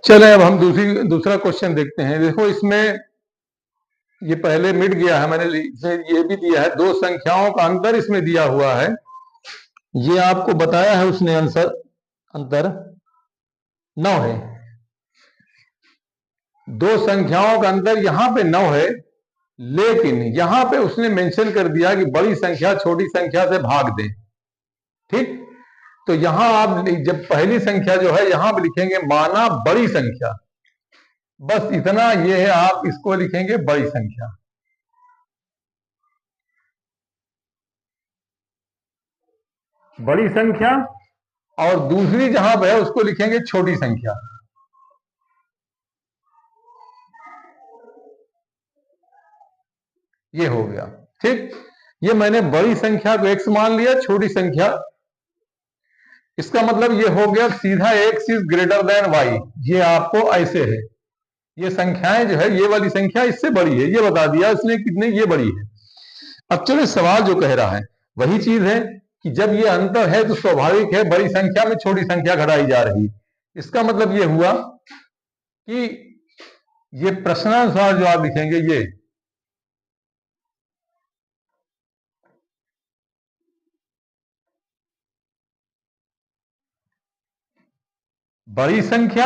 चले अब हम दूसरा क्वेश्चन देखते हैं। देखो इसमें ये पहले मिट गया है, मैंने ये भी दिया है, दो संख्याओं का अंतर इसमें दिया हुआ है, ये आपको बताया है उसने आंसर, अंतर 9 है। दो संख्याओं का अंतर यहां पे 9 है, लेकिन यहां पे उसने मेंशन कर दिया कि बड़ी संख्या छोटी संख्या से भाग दें। ठीक, तो यहां आप जब पहली संख्या जो है यहां पे लिखेंगे माना बड़ी संख्या, बस इतना ये है, आप इसको लिखेंगे बड़ी संख्या। बड़ी संख्या, और दूसरी जहां पे है उसको लिखेंगे छोटी संख्या। ये हो गया। ठीक, ये मैंने बड़ी संख्या को x मान लिया, छोटी संख्या, इसका मतलब ये हो गया सीधा x is greater than y। ये आपको ऐसे है, ये संख्याएं जो है, ये वाली संख्या इससे बड़ी है, ये बता दिया इसने कितने ये बड़ी है। अब चलो सवाल जो कह रहा है वही चीज है कि जब ये अंतर है तो स्वाभाविक है बड़ी संख्या में छोटी संख्या घटाई जा रही। इसका मतलब ये हुआ कि ये प्रश्नानुसार जो आप लिखेंगे, ये बड़ी संख्या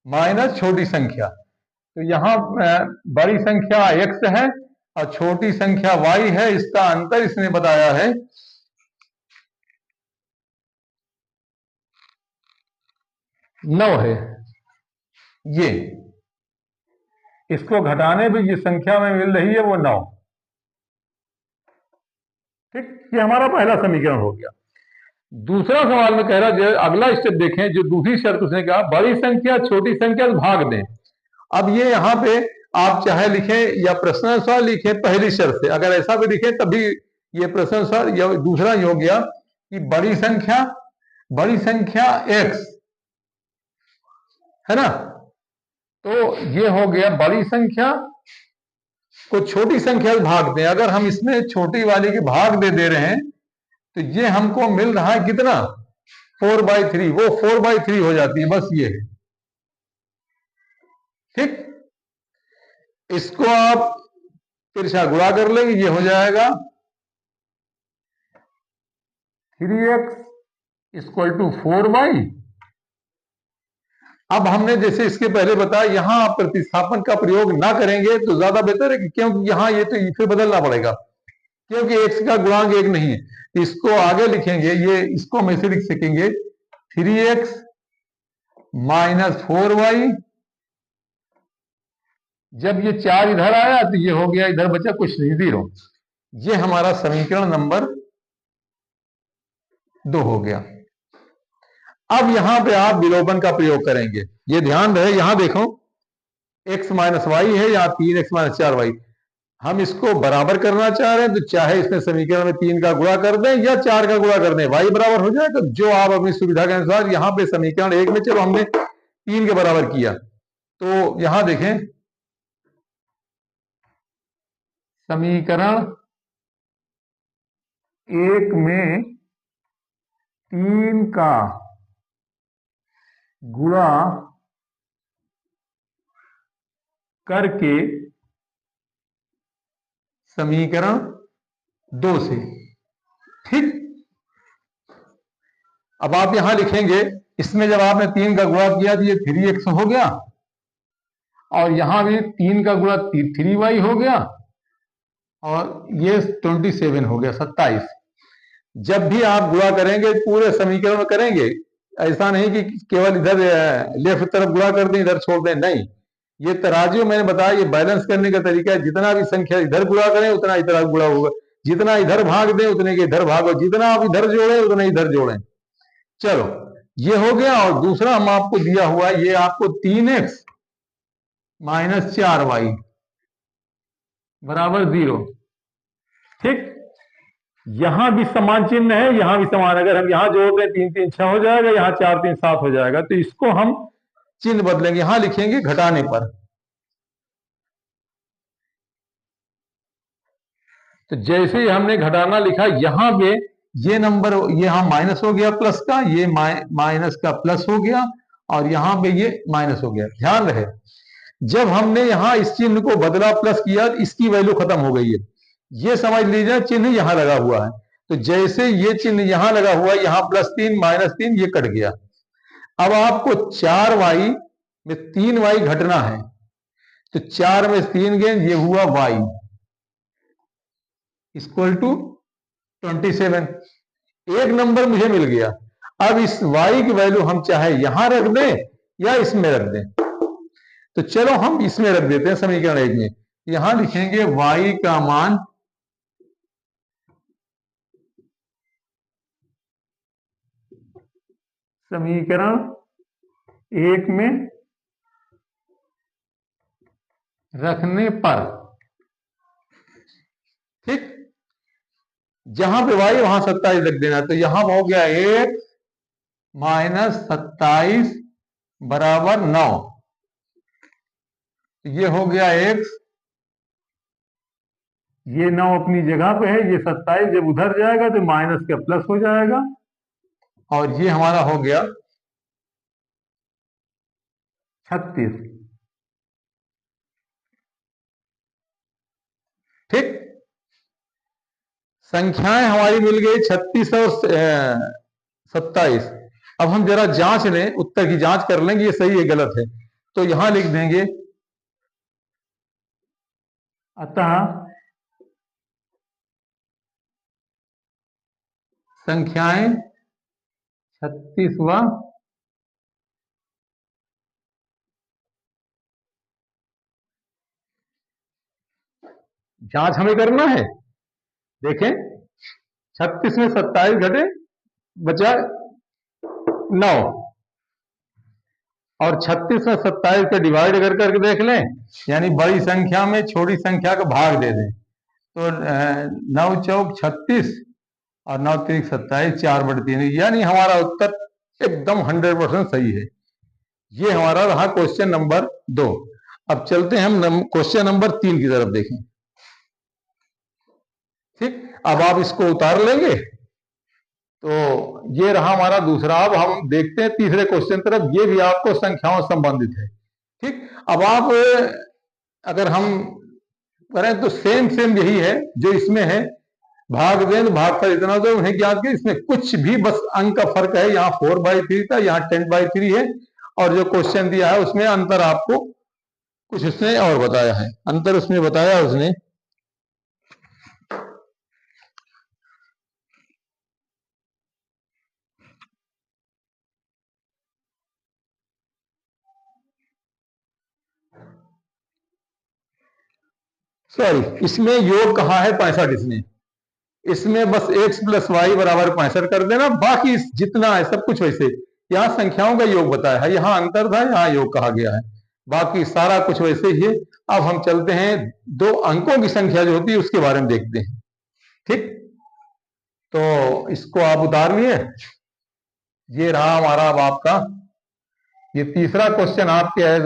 माइनस छोटी संख्या, तो यहां बड़ी संख्या x है और छोटी संख्या y है, इसका अंतर इसने बताया है 9 है। ये इसको घटाने पे जिस संख्या में मिल रही है वो 9। ठीक, ये हमारा पहला समीकरण हो गया। दूसरा सवाल में कह रहा है, अगला स्टेप देखें, जो दूसरी शर्त उसने कहा बड़ी संख्या छोटी संख्या से भाग दें। अब ये यहां पे आप चाहे लिखें या प्रश्नानुसार लिखें पहली शर्त से, अगर ऐसा भी लिखें तभी ये प्रश्नानुसार, या दूसरा ही हो गया कि बड़ी संख्या x है ना, तो ये हो गया बड़ी संख्या को छोटी संख्या से भाग दें। अगर हम इसमें छोटी वाली के भाग दे रहे हैं तो ये हमको मिल रहा है कितना, 4/3, वो 4/3 हो जाती है, बस ये है। ठीक, इसको आप तिरछा गुणा कर लेंगे, ये हो जाएगा 3x = 4y। अब हमने जैसे इसके पहले बताया, यहां आप प्रतिस्थापन का प्रयोग ना करेंगे तो ज्यादा बेहतर है, क्योंकि यहां ये तो फिर बदलना पड़ेगा, क्योंकि x का गुणांक 1 नहीं है। इसको आगे लिखेंगे, ये इसको हम ऐसे लिख सकेंगे 3x - 4y। जब ये 4 इधर आया तो ये हो गया, इधर बचा कुछ नहीं, 0। ये हमारा समीकरण नंबर 2 हो गया। अब यहां पे आप विलोपन का प्रयोग करेंगे, ये ध्यान रहे, यहां देखो x - y है, या 3x - 4y। हम इसको बराबर करना चाह रहे हैं तो चाहे इसमें समीकरण में 3 का गुणा कर दें या 4 का गुणा कर दें, y बराबर हो जाएगा। जो आप अपनी सुविधा के अनुसार, यहां पे समीकरण 1 में चलो हमने 3 के बराबर किया, तो यहां देखें समीकरण 1 में 3 का गुणा करके समीकरण 2 से। ठीक, अब आप यहां लिखेंगे, इसमें जब आपने 3 का गुणा किया तो ये 3x हो गया, और यहां भी 3 का गुणा 3y हो गया, और ये 27 हो गया, 27। जब भी आप गुणा करेंगे पूरे समीकरण में करेंगे, ऐसा नहीं कि केवल इधर लेफ्ट तरफ गुणा कर दें इधर छोड़ दें, नहीं। ये तराजू मैंने बताया, ये बैलेंस करने का तरीका है, जितना भी संख्या इधर गुणा करें उतना इधर गुणा होगा, जितना इधर भाग दें उतने के इधर भागो, जितना आप इधर जोड़ें उतना इधर जोड़ें। चलो ये हो गया। और दूसरा हम आपको दिया हुआ, ये आपको 3x - 4y = 0। ठीक, यहां भी समान चिन्ह है, यहां भी समान, अगर हम यहां जोड़ दें 3 3 6 हो जाएगा, यहां 4 3 7 हो जाएगा, तो इसको हम चिन्ह बदलेंगे, यहां लिखेंगे घटाने पर। तो जैसे ही हमने घटाना लिखा, यहां पे ये नंबर, ये यहां माइनस हो गया प्लस का, ये माइनस का प्लस हो गया, और यहां पे ये माइनस हो गया। ध्यान रहे, जब हमने यहां इस चिन्ह को बदला प्लस किया, इसकी वैल्यू खत्म हो गई है। ये समझ लीजिए चिन्ह यहां लगा हुआ है, तो जैसे ये चिन्ह यहां लगा हुआ है, यहां +3 -3 ये कट गया। अब आपको 4y में 3y घटना है, तो 4 में 3 गए, ये हुआ y इक्वल टू 27। एक नंबर मुझे मिल गया। अब इस y की वैल्यू हम चाहे यहां रख दें या इसमें रख दें, तो चलो हम इसमें रख देते हैं समीकरण 1 में। यहां लिखेंगे y का मान समीकरण 1 में रखने पर, ठीक, जहां पे y वहां 27 रख देना। तो यहां हो गया 1 -27 बराबर 9। ये हो गया x, ये 9 अपनी जगह पे है, ये 27 जब उधर जाएगा तो माइनस का प्लस हो जाएगा, और ये हमारा हो गया 36। ठीक, संख्याएं हमारी मिल गई 36 और 27। अब हम जरा जांच लें, उत्तर की जांच कर लेंगे ये सही है गलत है। तो यहां लिख देंगे अतः संख्याएं 36 व जांच हमें करना है। देखें, 36 में 27 घटे, बचा 9, और 36 में 27 का डिवाइड अगर करके देख लें, यानी बड़ी संख्या में छोटी संख्या का भाग दे दें, तो 9 चौक 36 और 9 3 27, 4/3, यानी हमारा उत्तर एकदम 100% सही है। ये हमारा रहा क्वेश्चन नंबर 2। अब चलते हैं हम क्वेश्चन नंबर 3 की तरफ देखें। ठीक, अब आप इसको उतार लेंगे, तो ये रहा हमारा दूसरा। अब हम देखते हैं तीसरे क्वेश्चन तरफ, ये भी आपको संख्याओं से संबंधित है। ठीक, अब आप अगर हम करें तो सेम सेम यही है जो इसमें है, भाग दें तो भागफल इतना, तो उन्हें ज्ञात किया। इसमें कुछ भी बस अंक का फर्क है, यहाँ 4/3 था, यहाँ 10/3 है, और जो क्वेश्चन दिया है उसमें अंतर आपको कुछ उसने और बताया है, अंतर उसमें बताया उसने। सॉरी, इसमें योग कहा है 65, इसमें बस x + y बराबर 65 कर देना, बाकी जितना है सब कुछ वैसे। यहाँ संख्याओं का योग बताया है, यहाँ अंतर था, यहाँ योग कहा गया है, बाकी सारा कुछ वैसे ही है। अब हम चलते हैं 2 अंकों की संख्या जो होती है उसके बारे में देखते हैं। ठीक, तो इसको आप उतार लिए, ये रहा हमारा अब आपका ये तीसरा क्वेश्चन आपके एज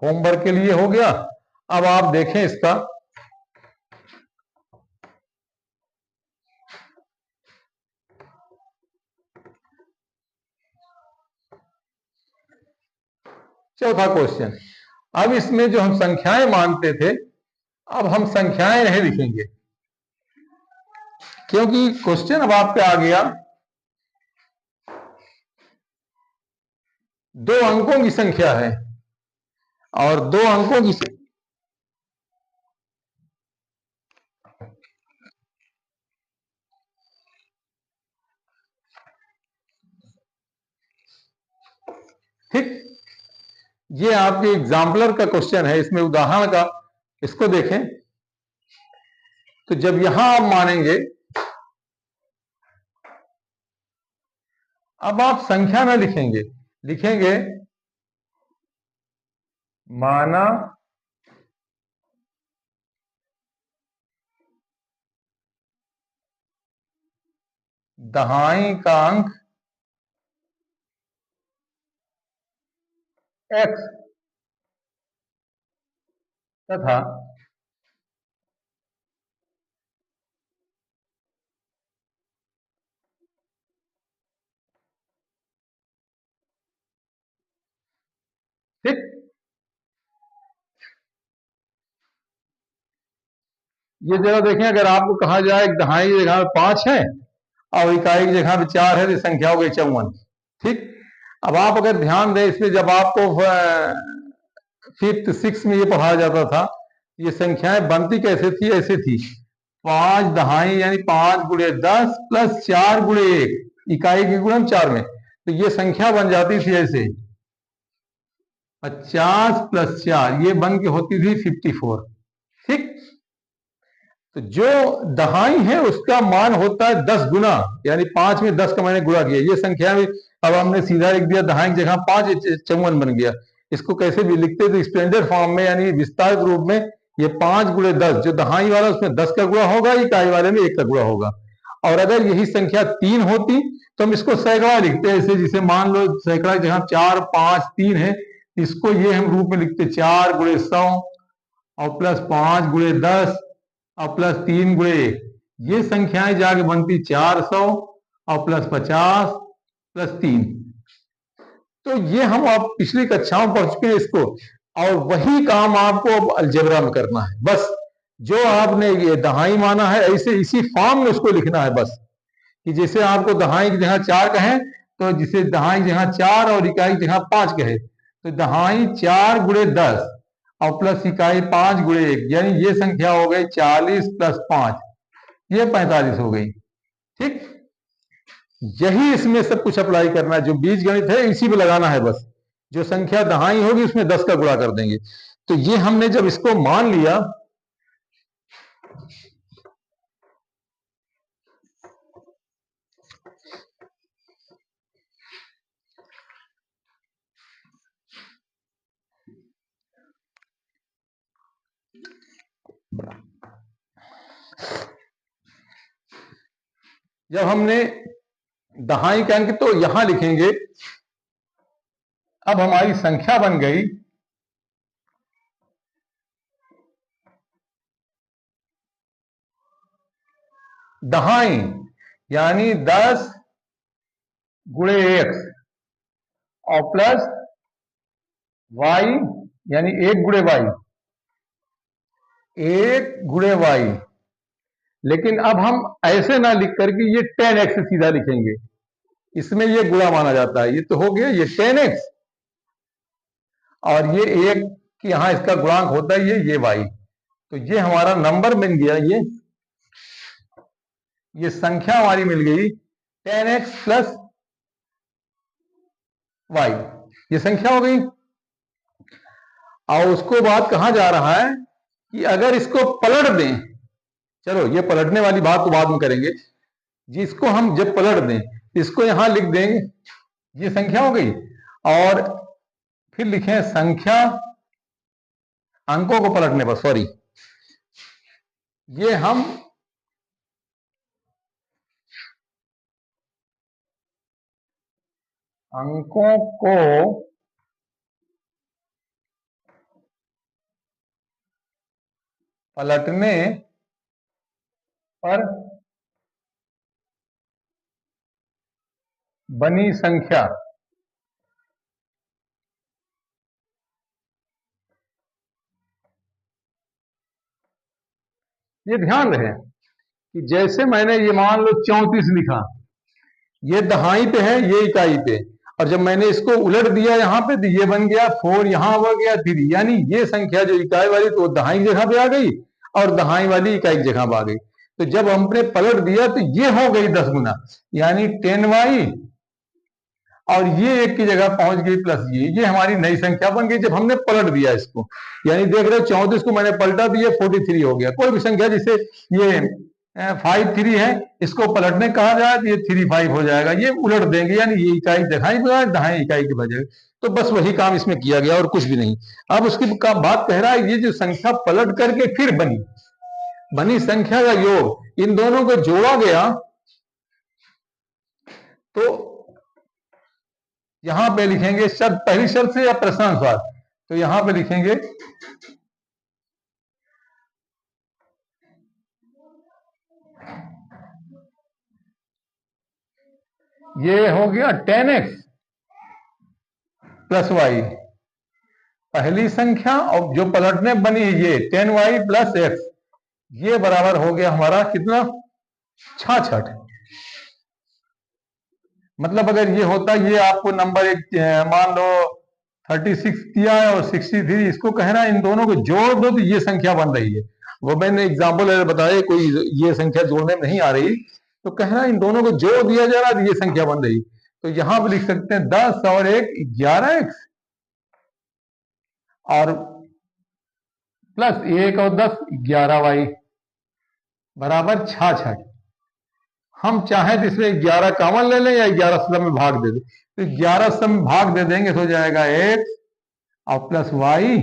होमवर्क के लिए हो गया। अब आप देखें इसका, चौथा क्वेश्चन। अब इसमें जो हम संख्याएं मानते थे, अब हम संख्याएं नहीं लिखेंगे, क्योंकि क्वेश्चन अब आप पे आ गया 2 अंकों की संख्या है, और 2 अंकों की ठीक, ये आपके एग्जाम्पलर का क्वेश्चन है, इसमें उदाहरण का। इसको देखें, तो जब यहां आप मानेंगे, अब आप संख्या में लिखेंगे, लिखेंगे माना दहाई का अंक x तथा ठीक। ये जरा देखें, अगर आपको कहा जाए दहाई की जगह 5 है और इकाई की जगह पे 4 है तो संख्या हो गई 54। ठीक। अब आप अगर ध्यान दें इसमें, जब आपको फिफ्थ सिक्स में ये पढ़ाया जाता था, ये संख्याएं बनती कैसे थी? ऐसे थी, 5 दहाई यानी 5 गुणे 10 प्लस 4 गुणे 1, इकाई की गुणन 4 में, तो ये संख्या बन जाती थी ऐसे 50 प्लस 4, ये बन के होती थी 54। ठीक। तो जो दहाई है उसका मान होता है 10 गुना, यानी 5 में 10 का मैंने गुणा किया, ये संख्या में अब हमने सीधा लिख दिया दहाई की जगह 5, 54 बन गया। इसको कैसे भी लिखते तो स्टैंडर्ड फॉर्म में यानी विस्तारित रूप में ये 5 गुणे 10, जो दहाई वाला उसमें 10 का गुणा होगा, इकाई वाले में 1 का गुणा होगा। और अगर यही संख्या 3 होती तो हम इसको सैकड़ा लिखते हैं ऐसे, जिसे मान लो सैकड़ा की जगह 4, 5, 3 है, इसको ये हम रूप में लिखते 4 गुणे 100 और प्लस 5 गुणे 10 और प्लस 3 गुणे 1, ये संख्याएं जाके बनती 400 और प्लस 50 प्लस 3। तो ये हम आप पिछली कक्षाओं में पढ़ चुके हैं इसको, और वही काम आपको अब अलजेब्रा में करना है। बस जो आपने ये दहाई माना है ऐसे इसी फॉर्म में उसको लिखना है बस, कि जैसे आपको दहाई की जगह 4 कहें तो जिसे दहाई की जगह 4 और इकाई की जगह 5 कहे, तो दहाई 4 गुणे 10 और प्लस इकाई 5 गुणे 1, यानी ये संख्या हो गई 40 प्लस 5, ये 45 हो गई। ठीक। यही इसमें सब कुछ अप्लाई करना है, जो बीज गणित है इसी पे लगाना है बस। जो संख्या दहाई होगी उसमें 10 का गुणा कर देंगे। तो ये हमने जब इसको मान लिया, जब हमने दहाई का अंक तो यहां लिखेंगे, अब हमारी संख्या बन गई दहाई यानी 10 गुणे एक्स और प्लस वाई यानी 1 गुणे वाई, 1 गुणे वाई। लेकिन अब हम ऐसे ना लिख करके ये 10x सीधा लिखेंगे, इसमें ये गुणा माना जाता है। ये तो हो गया ये 10x, और ये 1 यहां इसका गुणांक होता है ये y, तो ये हमारा नंबर बन गया। ये संख्या हमारी मिल गई 10x प्लस y, ये संख्या हो गई। और उसको बात कहा जा रहा है कि अगर इसको पलट दें, चलो ये पलटने वाली बात तो बाद में करेंगे, जिसको हम जब पलट दें इसको यहां लिख देंगे, ये संख्या हो गई, और फिर लिखें संख्या अंकों को पलटने पर, सॉरी, ये हम अंकों को पलटने पर बनी संख्या, ये ध्यान रहे कि जैसे मैंने ये मान लो 34 लिखा, ये दहाई पे है ये इकाई पे, और जब मैंने इसको उलट दिया यहां पे तो ये बन गया 4, यहां हो गया 3, यानी ये संख्या जो इकाई वाली तो दहाई की जगह पे आ गई और दहाई वाली इकाई की जगह पे आ गई। तो जब हमने पलट दिया तो ये हो गई 10 गुना, यानी 10y, और ये 1 की जगह पहुंच गई प्लस ये हमारी नई संख्या बन गई जब हमने पलट दिया इसको। यानी देख रहे हो 34 को मैंने पलटा दिया 43 हो गया। कोई भी संख्या जिसे ये 53 है, इसको पलटने कहा जाए तो ये 35 हो जाएगा, ये उलट देंगे, यानी ये इकाई दहाई बजाय दहाई इकाई के बजाय। तो बस वही काम इसमें किया गया और कुछ भी नहीं। अब उसकी बात कह रहा है ये जो संख्या पलट करके फिर बनी संख्या का योग, इन दोनों को जोड़ा गया, तो यहां पे लिखेंगे शर्त, पहली शर्त से या प्रश्नानुसार, तो यहां पे लिखेंगे ये हो गया 10x प्लस वाई, पहली संख्या और जो पलटने बनी है ये 10y प्लस एक्स, ये बराबर हो गया हमारा कितना, 66। मतलब अगर ये होता, ये आपको नंबर एक मान लो 36 दिया है और 63, इसको कहना इन दोनों को जोड़ दो तो ये संख्या बन रही है। वो मैंने एग्जाम्पल बताया, कोई ये संख्या जोड़ने में नहीं आ रही, तो कहना इन दोनों को जोड़ दिया जा रहा तो ये संख्या बन रही। तो यहां पर लिख सकते हैं 10 और 1 11x और प्लस 1 और 10 11y बराबर 66। हम चाहें तो इसमें 11 कॉमन ले लें या 11 सब में भाग दे दें, तो 11 सब में भाग दे देंगे तो हो जाएगा x और प्लस y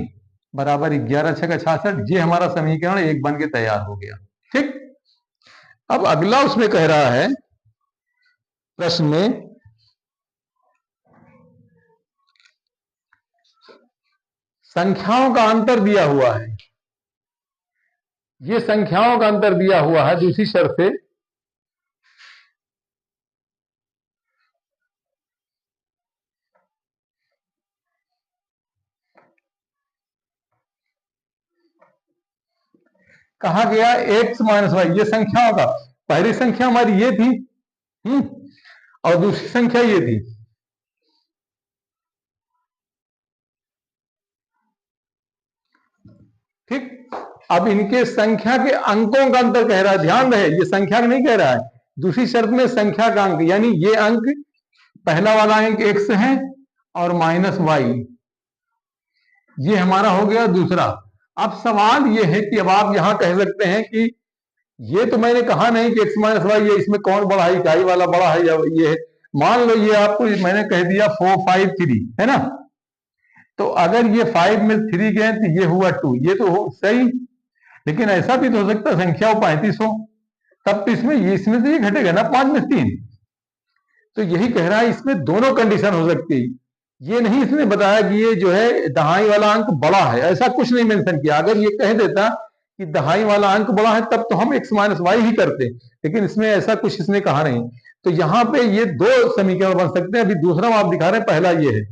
बराबर 11 6 का 66। ये हमारा समीकरण एक बन के तैयार हो गया। ठीक, अब अगला उसमें कह रहा है प्रश्न में, संख्याओं का अंतर दिया हुआ है। ये संख्याओं का अंतर दिया हुआ है दूसरी शर्त से, कहा गया x माइनस वाई, ये संख्याओं का, पहली संख्या हमारी ये थी और दूसरी संख्या ये थी। ठीक, अब इनके संख्या के अंकों का अंतर कह रहा है, ध्यान रहे ये संख्या का नहीं कह रहा है, दूसरी शर्त में संख्या का अंक, यानी ये अंक पहला वाला अंक x है और माइनस वाई, ये हमारा हो गया दूसरा। अब सवाल ये है कि अब आप यहां कह सकते हैं कि ये तो मैंने कहा नहीं कि x माइनस वाई, ये इसमें कौन बड़ा है, इकाई वाला बड़ा है या ये है। मान लो ये आपको मैंने कह दिया 4 5 3 है ना, तो अगर ये 5 में 3 गए तो ये हुआ 2, ये तो हो सही, लेकिन ऐसा भी तो हो सकता है संख्या वो 35 हो, तब तो इसमें से ये घटेगा ना 5 में 3। तो यही कह रहा है इसमें दोनों कंडीशन हो सकती है। ये नहीं इसने बताया कि ये जो है दहाई वाला अंक बड़ा है, ऐसा कुछ नहीं मेंशन किया। अगर ये कह देता कि दहाई वाला अंक बड़ा है तब तो हम x माइनस वाई ही करते, लेकिन इसमें ऐसा कुछ इसने कहा नहीं। तो यहाँ पे ये दो समीकरण बन सकते हैं। अभी दूसरा आप दिखा रहे हैं, पहला ये है,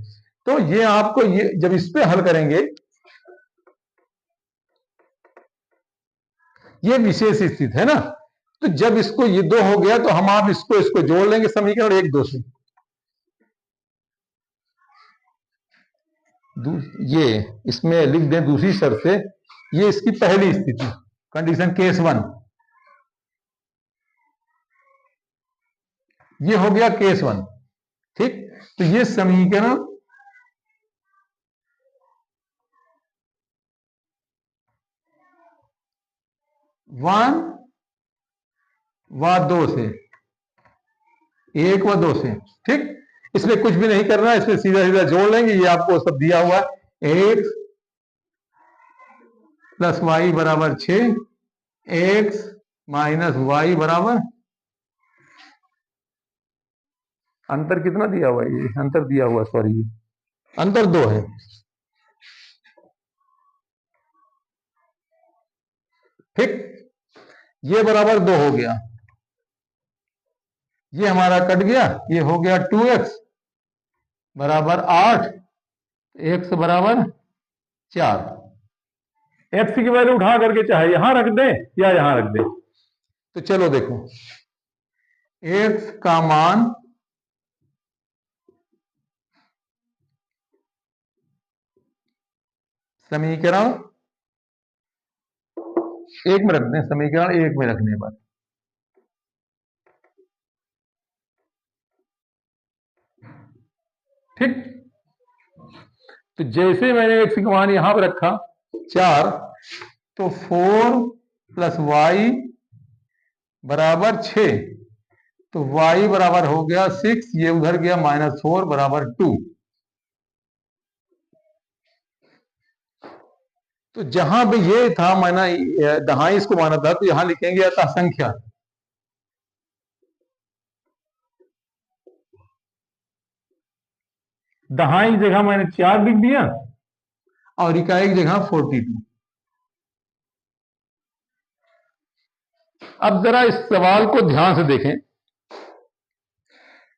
तो ये आपको ये जब इस पे हल करेंगे, ये विशेष स्थिति है ना, तो जब इसको ये 2 हो गया तो हम आप इसको जोड़ लेंगे समीकरण 1 2 से। ये इसमें लिख दें दूसरी शर्त से, ये इसकी पहली स्थिति, कंडीशन केस 1, ये हो गया केस 1। ठीक, तो ये समीकरण 1 व 2 से, 1 व 2 से। ठीक, इसमें कुछ भी नहीं करना है, इसमें सीधा सीधा जोड़ लेंगे। ये आपको सब दिया हुआ है, x प्लस वाई बराबर 6, x माइनस वाई बराबर, अंतर कितना दिया हुआ है, ये अंतर दिया हुआ, सॉरी ये अंतर 2 है। ठीक, ये बराबर 2 हो गया, ये हमारा कट गया, ये हो गया 2x बराबर 8, x बराबर 4। x की वैल्यू उठा करके चाहे यहां रख दे या यहां रख दे। तो चलो देखो, x का मान समीकरण 1 में रख दें, समीकरण 1 में रखने पर ठीक, तो जैसे मैंने x का मान यहां पर रखा 4, तो 4 प्लस वाई बराबर 6, तो y बराबर हो गया 6, ये उधर गया -4 बराबर 2। तो जहां भी ये था मैंने दहाई इसको माना था, तो यहां लिखेंगे अतः संख्या, दहाई की जगह मैंने 4 लिख दिया और इकाई की जगह 42। अब जरा इस सवाल को ध्यान से देखें,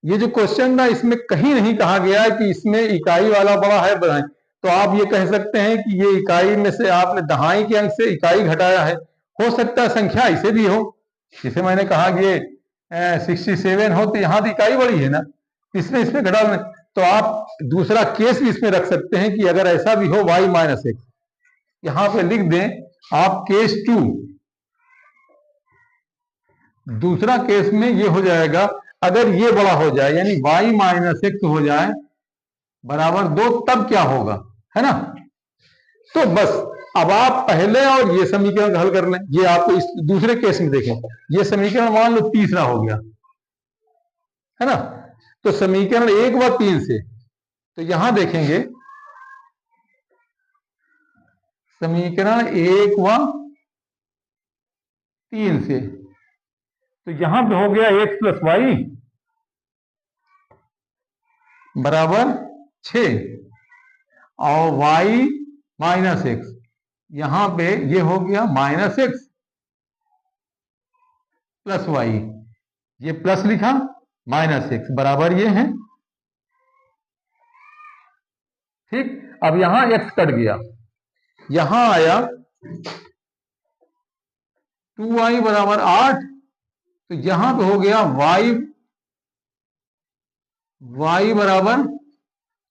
ये जो क्वेश्चन था इसमें कहीं नहीं कहा गया कि इसमें इकाई वाला बड़ा है, तो आप ये कह सकते हैं कि ये इकाई में से आपने दहाई के अंक से इकाई घटाया है। हो सकता है संख्या ऐसे भी हो, जैसे मैंने कहा कि 67 हो तो यहाँ तो इकाई बड़ी है ना, इसमें घटा लें। तो आप दूसरा केस भी इसमें रख सकते हैं कि अगर ऐसा भी हो y माइनस एक्स, यहां पे लिख दें आप केस 2। दूसरा केस में ये हो जाएगा, अगर ये बड़ा हो जाए यानी y माइनस एक्स हो जाए बराबर 2, तब क्या होगा, है ना। तो बस अब आप पहले और ये समीकरण हल कर लें। ये आपको इस दूसरे केस में देखें, ये समीकरण मान लो तीसरा हो गया, है ना। तो समीकरण 1 व 3 से, तो यहां देखेंगे समीकरण 1 व 3 से, तो यहां पे हो गया x प्लस वाई बराबर 6 और y माइनस एक्स, यहां पे ये हो गया माइनस एक्स प्लस वाई, ये प्लस लिखा माइनस एक्स बराबर ये है, ठीक। अब यहां x कट गया, यहां आया 2y बराबर 8, तो यहां पे हो गया y बराबर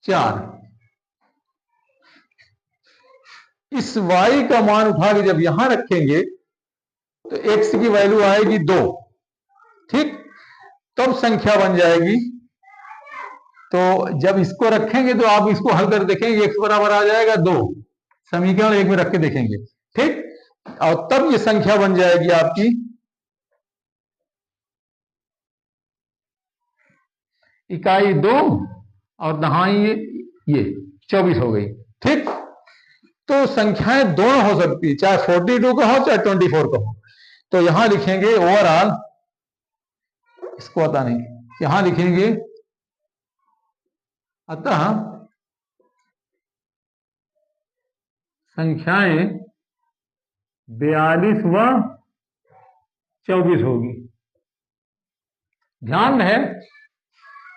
4। इस y का मान उठा के जब यहां रखेंगे तो x की वैल्यू आएगी 2, ठीक। तब संख्या बन जाएगी। तो जब इसको रखेंगे तो आप इसको हल कर देखेंगे, x बराबर आ जाएगा 2, समीकरण 1 में रख के देखेंगे, ठीक। और तब ये संख्या बन जाएगी आपकी इकाई 2 और दहाई ये 24 हो गई, ठीक। तो संख्याएं दोनों हो सकती है, चाहे 42 का हो चाहे 24 का हो। तो यहां लिखेंगे ओवरऑल, इसको पता नहीं, यहां लिखेंगे अतः संख्याएं 42 व 24 होगी। ध्यान है,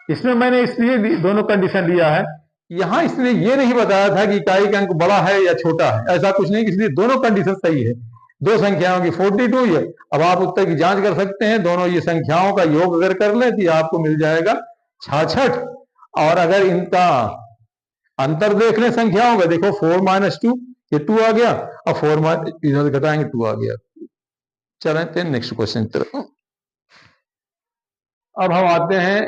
इसमें मैंने इसलिए दोनों कंडीशन लिया है, यहां इसने ये नहीं बताया था कि इकाई का अंक बड़ा है या छोटा है, ऐसा कुछ नहीं, इसलिए दोनों कंडीशन सही है। दो संख्याओं की 42 है। अब आप उत्तर की जांच कर सकते हैं, दोनों ये संख्याओं का योग अगर कर लें तो आपको मिल जाएगा 66। और अगर इनका अंतर देख लें संख्याओं का, देखो 4 माइनस 2, ये 2 आ गया, और 4 इधर घटाएंगे 2 आ गया। चलते हैं नेक्स्ट क्वेश्चन की तरफ। अब हम आते हैं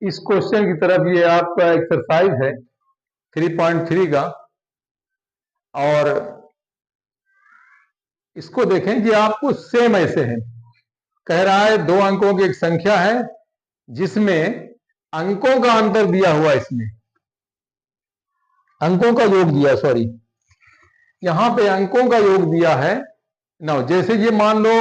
इस क्वेश्चन की तरफ। ये आपका एक्सरसाइज है 3.3 का, और इसको देखें कि आपको सेम ऐसे है, कह रहा है 2 अंकों की एक संख्या है जिसमें अंकों का अंतर दिया हुआ, इसमें अंकों का योग दिया, सॉरी यहां पे अंकों का योग दिया है 9। जैसे ये मान लो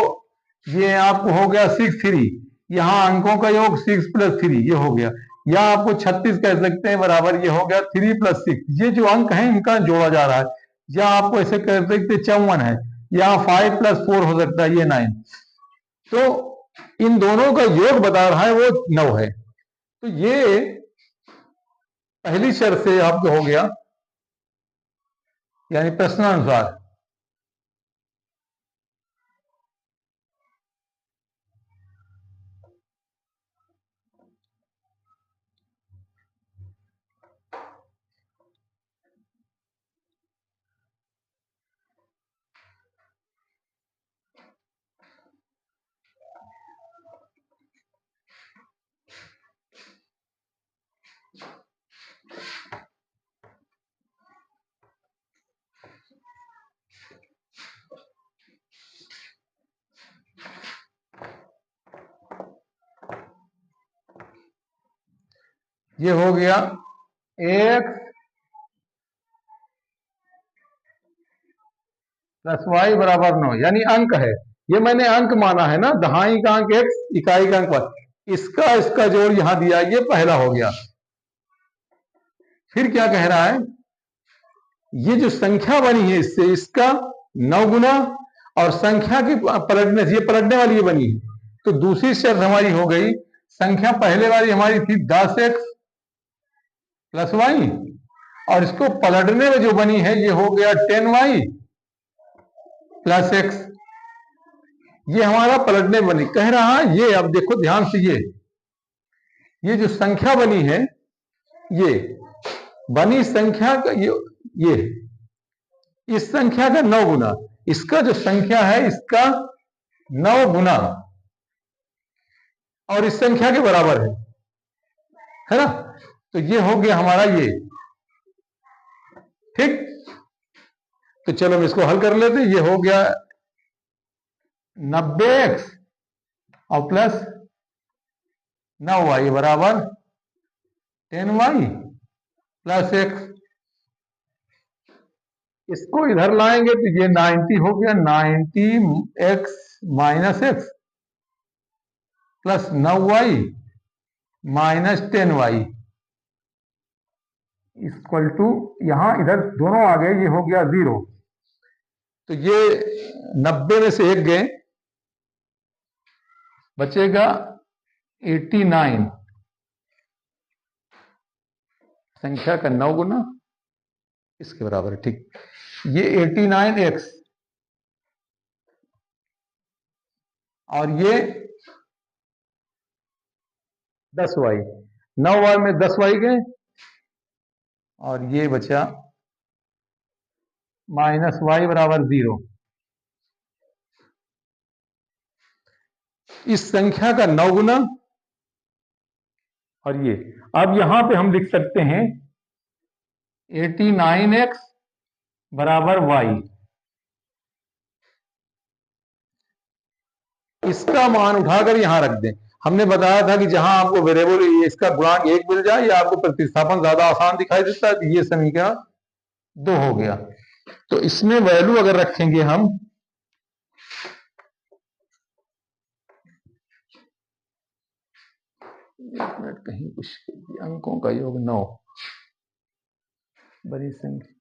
ये आपको हो गया 6 3, यहां अंकों का योग 6 प्लस 3 ये हो गया, या आपको 36 कह सकते हैं बराबर ये हो गया 3 प्लस 6। ये जो अंक है इनका जोड़ा जा रहा है, या आपको ऐसे कह सकते 54 है, या 5 प्लस 4 हो सकता है, ये 9। तो इन दोनों का योग बता रहा है वो 9 है। तो ये पहली शर्त से आपको हो गया, यानी प्रश्नानुसार। ये हो गया x प्लस वाई बराबर 9, यानी अंक है, ये मैंने अंक माना है ना, दहाई का अंक x, इकाई का अंक y, इसका जोड़ यहां दिया, ये पहला हो गया। फिर क्या कह रहा है, ये जो संख्या बनी है इससे इसका 9 गुना, और संख्या की पलटने से ये पलटने वाली ये बनी है। तो दूसरी शर्त हमारी हो गई, संख्या पहले वाली हमारी थी 10x प्लस वाई, और इसको पलटने में जो बनी है ये हो गया 10y प्लस एक्स। ये हमारा पलटने बनी कह रहा है। ये अब देखो ध्यान से, ये जो संख्या बनी है, ये बनी संख्या का ये इस संख्या का 9 गुना, इसका जो संख्या है इसका 9 गुना और इस संख्या के बराबर है ना। तो ये हो गया हमारा ये। ठीक, तो चलो हम इसको हल कर लेते हैं। ये हो गया 90x और प्लस 9y बराबर 10y प्लस x। इसको इधर लाएंगे तो ये 90 हो गया, 90x minus x plus 9y minus 10y equal to, यहां इधर दोनों आ गए, ये हो गया 0। तो ये 90 में से एक गए, बचेगा 89। संख्या का 9 गुना इसके बराबर है। ठीक, ये 89x और ये 10y, 9y में 10y गए और ये बचा माइनस y बराबर 0। इस संख्या का 9 गुना और ये, अब यहां पे हम लिख सकते हैं 89x बराबर y। इसका मान उठाकर यहां रख दें। हमने बताया था कि जहां आपको वेरिएबल इसका गुणांक 1 मिल जाए या आपको प्रतिस्थापन ज्यादा आसान दिखाई देता है, तो ये समीकरण 2 हो गया। तो इसमें वैल्यू अगर रखेंगे हम, एक मिनट, कहीं कुछ अंकों का योग 9 बड़ी संख्या,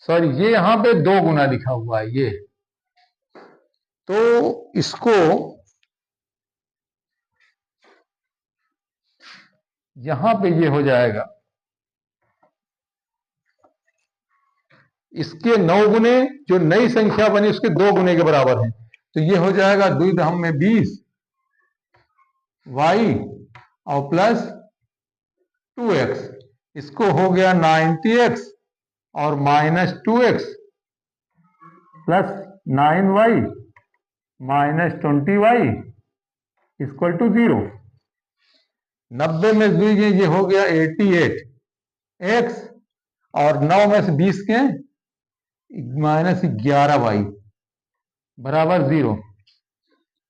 सॉरी ये यहां पे 2 गुना लिखा हुआ है ये, तो इसको यहां पे ये हो जाएगा, इसके 9 गुने जो नई संख्या बनी उसके 2 गुने के बराबर है। तो ये हो जाएगा 2 दहम में 20 y और प्लस 2x। इसको हो गया 90x और minus 2x plus 9y minus 20y equal to 0। 90 में 2 ये हो गया 88x और 9 में से 20 के माइनस 11y बराबर 0।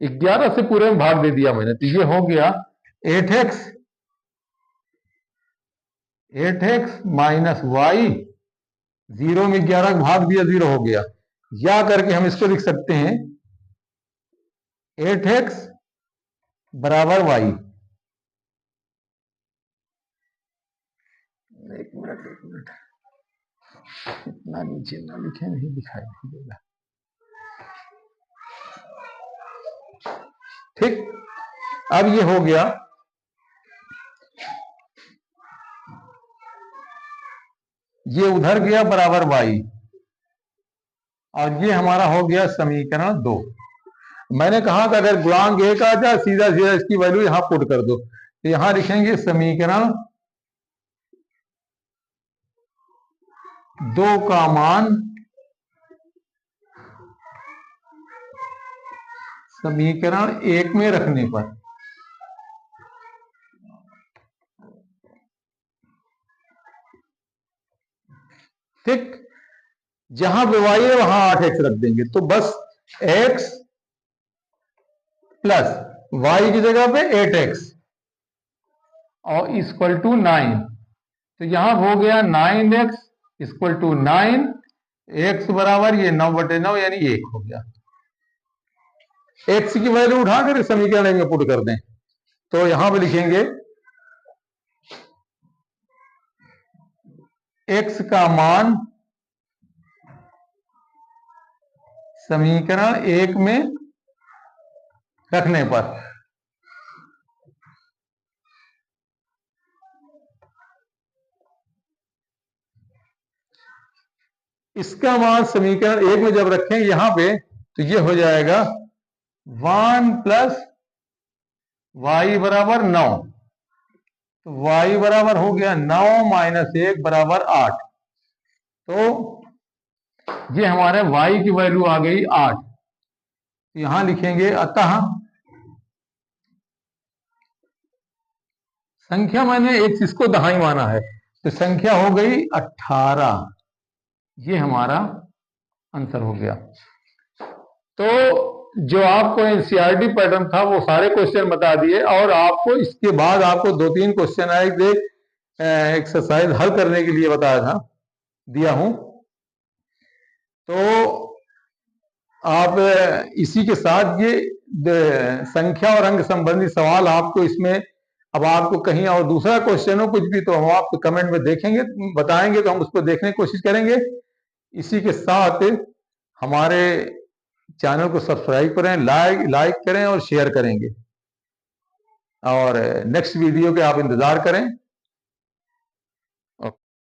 11 से पूरे में भाग दे दिया मैंने, तो ये हो गया 8x माइनस y, 0 में 11 का भाग दिया 0 हो गया। या करके हम इसको लिख सकते हैं 8x बराबर y। एक मिनट, इतना नीचे ना लिखे, नहीं दिखाई नहीं देगा। ठीक, अब ये हो गया, ये उधर गया बराबर y और ये हमारा हो गया समीकरण 2। मैंने कहा था अगर गुणांक 1 आ जाए सीधा सीधा इसकी वैल्यू यहां पुट कर दो। तो यहां लिखेंगे समीकरण 2 का मान समीकरण 1 में रखने पर, ठीक, जहां पे y है वहां 8x रख देंगे। तो बस x प्लस y की जगह पे 8x और इक्वल टू 9। तो यहां हो गया 9x इक्वल टू 9, x बराबर ये 9/9 यानी 1 हो गया। x की वैल्यू उठाकर समीकरण में पुट कर दें। तो यहां पे लिखेंगे x का मान समीकरण 1 में रखने पर, इसका मान समीकरण 1 में जब रखेंगे यहां पे तो ये हो जाएगा 1 प्लस वाई बराबर 9। तो y बराबर हो गया 9 माइनस 1 बराबर 8। तो ये हमारे y की वैल्यू आ गई 8। तो यहां लिखेंगे अतः संख्या मैंने एक इसको दहाई माना है तो संख्या हो गई 18। ये हमारा आंसर हो गया। तो जो आपको एनसीईआरटी पैटर्न था वो सारे क्वेश्चन बता दिए और आपको इसके बाद आपको 2-3 क्वेश्चन आए एक्सरसाइज हल करने के लिए बताया था, दिया हूं। तो आप इसी के साथ ये संख्या और अंक संबंधी सवाल आपको इसमें, अब आपको कहीं और दूसरा क्वेश्चन हो कुछ भी तो हम आपको कमेंट में देखेंगे, बताएंगे तो हम उसको देखने की कोशिश करेंगे। इसी के साथ हमारे चैनल को सब्सक्राइब करें, लाइक करें और शेयर करेंगे और नेक्स्ट वीडियो के आप इंतजार करें।